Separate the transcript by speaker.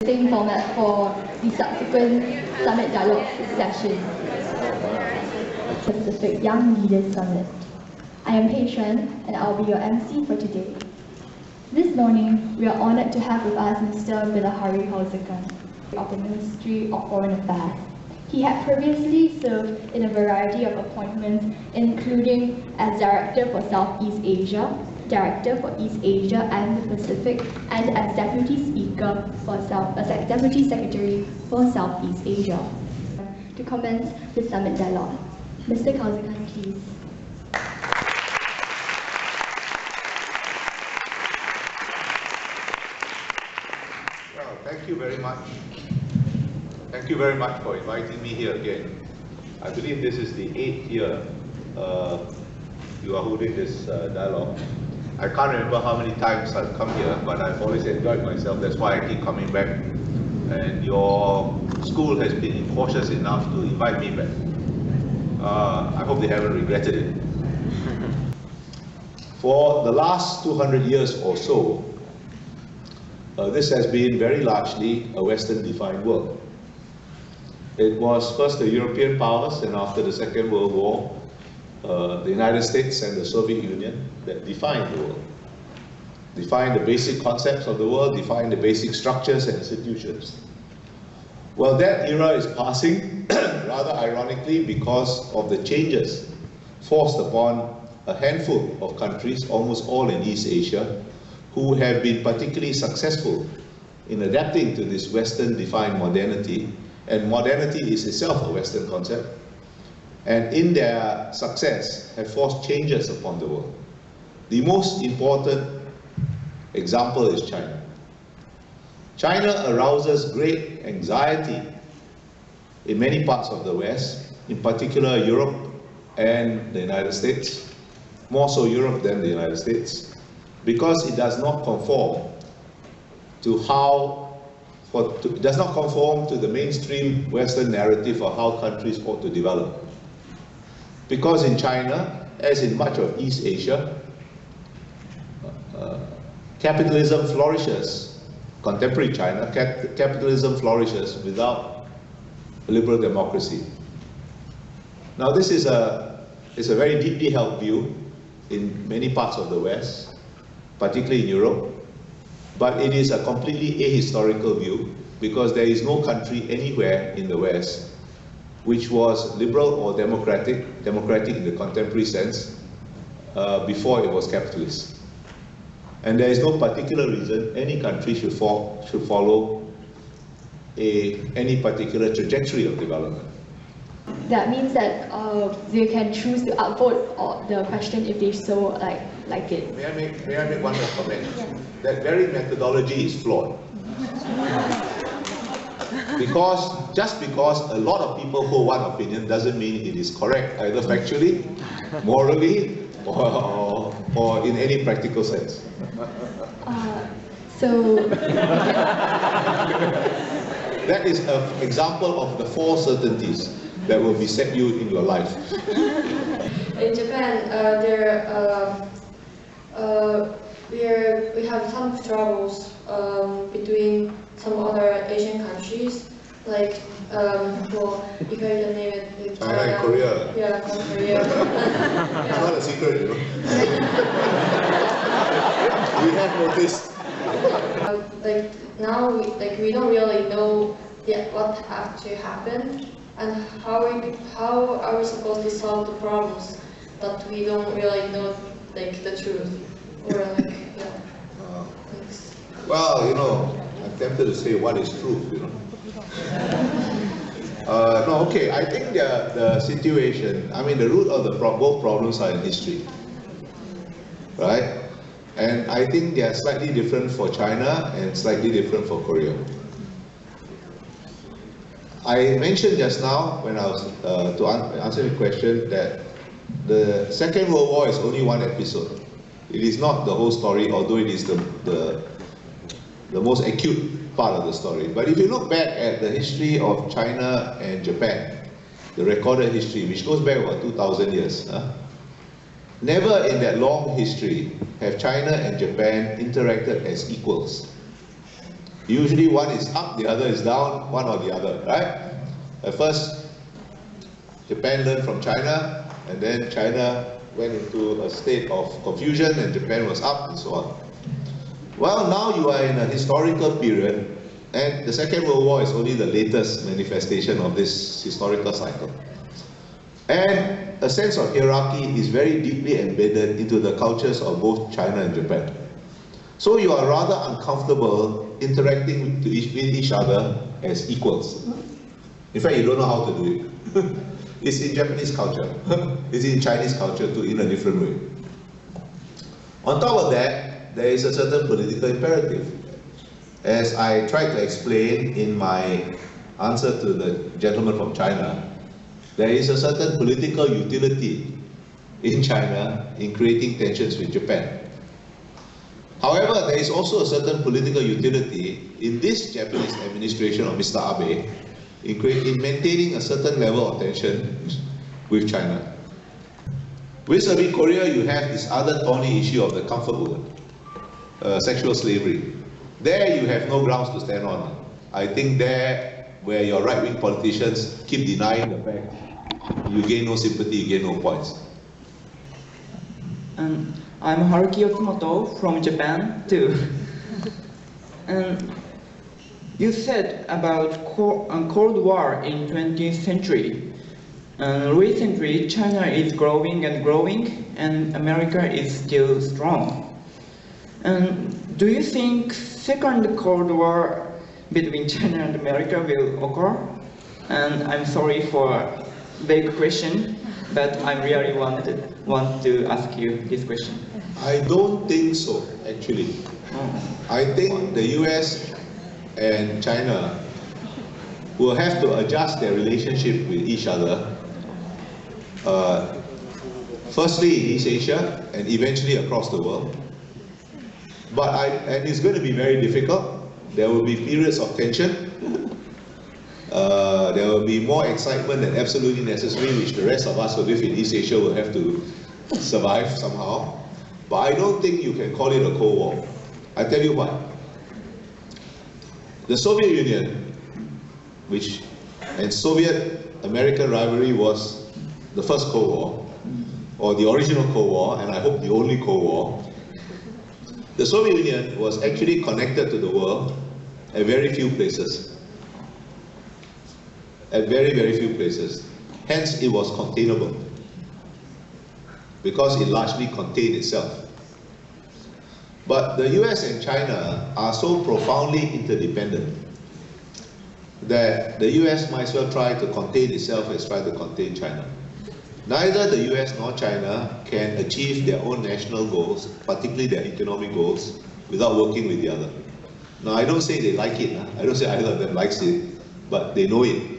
Speaker 1: Same format for the subsequent Summit Dialogue session. Pacific Young Leaders Summit. I am Pei Xuan, and I'll be your MC for today. This morning, we are honored to have with us Mr. Bilahari Kausikan of the Ministry of Foreign Affairs. He had previously served in a variety of appointments, including as Director for Southeast Asia, Director for East Asia and the Pacific, and as Deputy Speaker for Deputy Secretary for Southeast Asia. To commence the Summit Dialogue, Mr. Kausikan, please.
Speaker 2: Well, thank you very much. Thank you very much for inviting me here again. I believe this is the 8th year you are holding this dialogue. I can't remember how many times I've come here, but I've always enjoyed myself. That's why I keep coming back. And your school has been cautious enough to invite me back. I hope they haven't regretted it. For the last 200 years or so, this has been very largely a Western-defined world. It was first the European powers, and after the Second World War, the United States and the Soviet Union that defined the world, defined the basic concepts of the world, defined the basic structures and institutions. Well, that era is passing, rather ironically, because of the changes forced upon a handful of countries, almost all in East Asia, who have been particularly successful in adapting to this Western-defined modernity, and modernity is itself a Western concept, and in their success have forced changes upon the world. The most important example is China. China arouses great anxiety in many parts of the West, in particular Europe and the United States, more so Europe than the United States, because it does not conform to the mainstream Western narrative of how countries ought to develop. Because in China, as in much of East Asia, capitalism flourishes, contemporary China, capitalism flourishes without liberal democracy. Now this is a very deeply held view in many parts of the West, particularly in Europe, but it is a completely ahistorical view because there is no country anywhere in the West which was liberal or democratic in the contemporary sense, before it was capitalist. And there is no particular reason any country should follow any particular trajectory of development.
Speaker 1: That means that they can choose to upvote the question if they so like it.
Speaker 2: May I make one more comment? Yeah. That very methodology is flawed. Just because a lot of people hold one opinion doesn't mean it is correct, either factually, morally, or in any practical sense. That is an example of the four certainties that will beset you in your life.
Speaker 3: In Japan, we have some troubles between some other Asian countries, like if I can name it,
Speaker 2: China and Korea.
Speaker 3: Yeah, Korea.
Speaker 2: It's not a secret, you know. We have noticed.
Speaker 3: Now, we don't really know yet what has to happen, and how are we supposed to solve the problems that we don't really know, the truth, or Thanks.
Speaker 2: Well, you know, I'm tempted to say what is truth, you know. No, okay, I think the situation, I mean, the root of both problems are in history, right? And I think they are slightly different for China and slightly different for Korea. I mentioned just now, when I was to answer the question, that the Second World War is only one episode. It is not the whole story, although it is the most acute part of the story. But if you look back at the history of China and Japan, the recorded history, which goes back about 2,000 years, never in that long history have China and Japan interacted as equals. Usually one is up, the other is down, one or the other, right? At first, Japan learned from China, and then China went into a state of confusion, and Japan was up, and so on. Well, now you are in a historical period, and the Second World War is only the latest manifestation of this historical cycle. And a sense of hierarchy is very deeply embedded into the cultures of both China and Japan. So you are rather uncomfortable interacting with each other as equals. In fact, you don't know how to do it. It's in Japanese culture. It's in Chinese culture too, in a different way. On top of that, there is a certain political imperative. As I tried to explain in my answer to the gentleman from China, there is a certain political utility in China in creating tensions with Japan. However, there is also a certain political utility in this Japanese administration of Mr. Abe in maintaining a certain level of tension with China. With Korea, you have this other thorny issue of the comfort woman, sexual slavery. There you have no grounds to stand on. I think there, where your right-wing politicians keep denying the fact, you gain no sympathy, you gain no points.
Speaker 4: I'm Haruki Yoshimoto from Japan too. And you said about Cold War in 20th century. Recently, China is growing and growing, and America is still strong. And do you think second Cold War between China and America will occur? And I'm sorry for a big question, but I really want to ask you this question.
Speaker 2: I don't think so, actually. I think the US and China will have to adjust their relationship with each other. Firstly in East Asia and eventually across the world. And it's going to be very difficult. There will be periods of tension. There will be more excitement than absolutely necessary, which the rest of us who live in East Asia will have to survive somehow. But I don't think you can call it a Cold War. I tell you why. The Soviet Union, and Soviet-American rivalry was the first Cold War, or the original Cold War, and I hope the only Cold War. The Soviet Union was actually connected to the world at very few places. At very, very few places. Hence, it was containable, because it largely contained itself. But the US and China are so profoundly interdependent that the US might as well try to contain itself as try to contain China. Neither the US nor China can achieve their own national goals, particularly their economic goals, without working with the other. Now, I don't say they like it. I don't say either of them likes it, but they know it.